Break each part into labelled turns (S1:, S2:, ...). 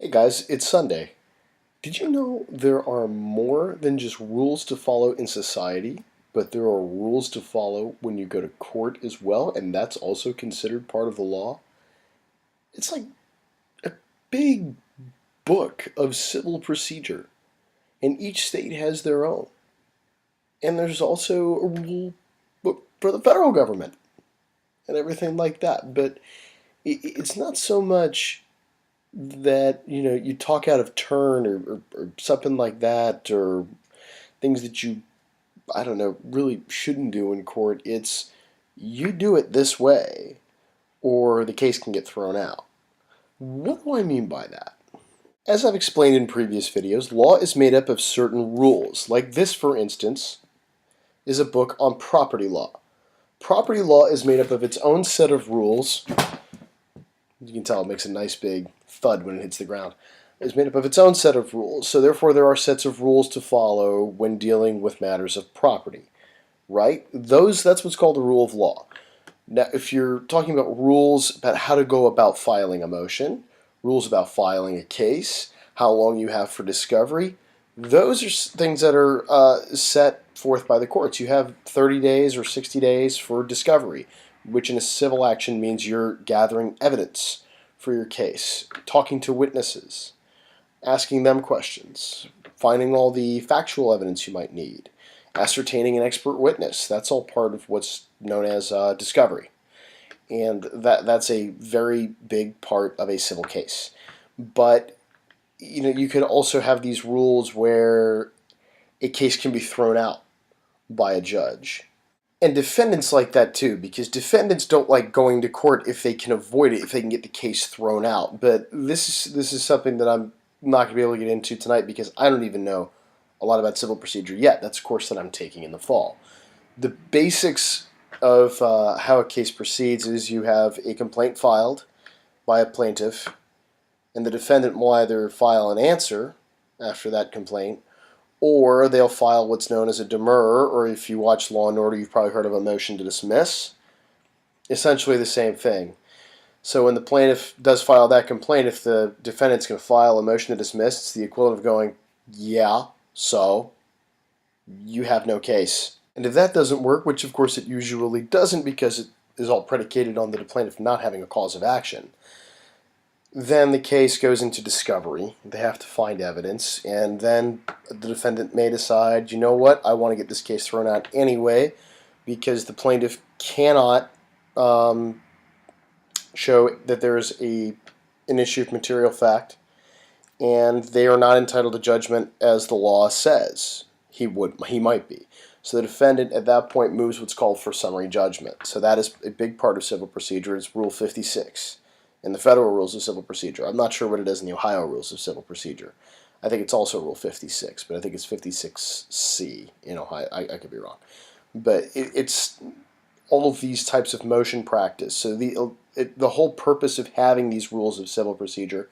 S1: Hey guys, it's Sunday. Did you know there are more than just rules to follow in society, but there are rules to follow when you go to court as well, and that's also considered part of the law? It's like a big book of civil procedure, and each state has their own. And there's also a rule book for the federal government and everything like that. But it's not so much that you talk out of turn or something like that, or things that you, I don't know, really shouldn't do in court. It's you do it this way or the case can get thrown out. What do I mean by that? As I've explained in previous videos, law is made up of certain rules. Like this, for instance, is a book on property law. Property law is made up of its own set of rules. You can tell it makes a nice big thud when it hits the ground. It's made up of its own set of rules, so therefore there are sets of rules to follow when dealing with matters of property, right? That's what's called the rule of law. Now, if you're talking about rules about how to go about filing a motion, rules about filing a case, how long you have for discovery, those are things that are set forth by the courts. You have 30 days or 60 days for discovery, which in a civil action means you're gathering evidence for your case, talking to witnesses, asking them questions, finding all the factual evidence you might need, ascertaining an expert witness. That's all part of what's known as discovery. And that's a very big part of a civil case. But you could also have these rules where a case can be thrown out by a judge. And defendants like that too, because defendants don't like going to court if they can avoid it, if they can get the case thrown out. But this is something that I'm not going to be able to get into tonight because I don't even know a lot about civil procedure yet. That's a course that I'm taking in the fall. The basics of how a case proceeds is you have a complaint filed by a plaintiff, and the defendant will either file an answer after that complaint, or they'll file what's known as a demurrer, or if you watch Law and Order, you've probably heard of a motion to dismiss. Essentially the same thing. So when the plaintiff does file that complaint, if the defendant's going to file a motion to dismiss, it's the equivalent of going, yeah, so you have no case. And if that doesn't work, which of course it usually doesn't because it is all predicated on the plaintiff not having a cause of action, then the case goes into discovery. They have to find evidence, and then the defendant may decide, you know what, I want to get this case thrown out anyway because the plaintiff cannot show that there's an issue of material fact, and they are not entitled to judgment as the law says he might be. So the defendant at that point moves what's called for summary judgment. So that is a big part of civil procedure. It's Rule 56 in the Federal Rules of Civil Procedure. I'm not sure what it is in the Ohio Rules of Civil Procedure. I think it's also Rule 56, but I think it's 56C in Ohio. I could be wrong. But it's all of these types of motion practice. So the whole purpose of having these rules of civil procedure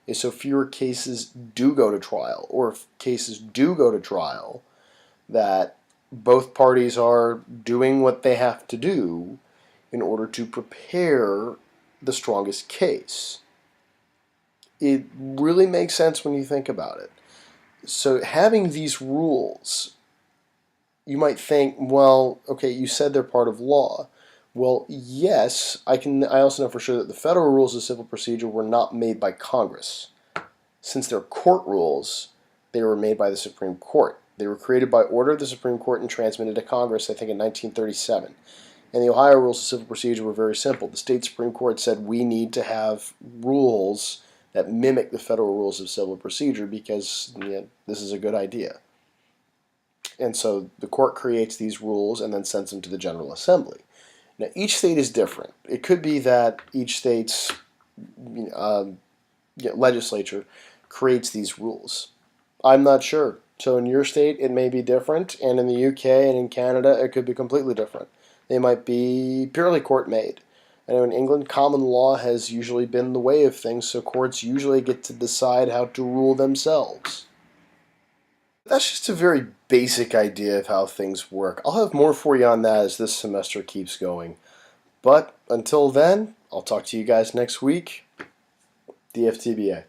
S1: is so fewer cases do go to trial, or if cases do go to trial, that both parties are doing what they have to do in order to prepare the strongest case. It really makes sense when you think about it. So having these rules, you might think, well, okay, you said they're part of law. Well, yes, I also know for sure that the Federal Rules of Civil Procedure were not made by Congress. Since they're court rules, they were made by the Supreme Court. They were created by order of the Supreme Court and transmitted to Congress, I think, in 1937. And the Ohio Rules of Civil Procedure were very simple. The state Supreme Court said we need to have rules that mimic the Federal Rules of Civil Procedure because this is a good idea. And so the court creates these rules and then sends them to the General Assembly. Now, each state is different. It could be that each state's legislature creates these rules. I'm not sure. So in your state, it may be different, and in the UK and in Canada, it could be completely different. They might be purely court-made. I know in England, common law has usually been the way of things, so courts usually get to decide how to rule themselves. That's just a very basic idea of how things work. I'll have more for you on that as this semester keeps going. But until then, I'll talk to you guys next week. DFTBA.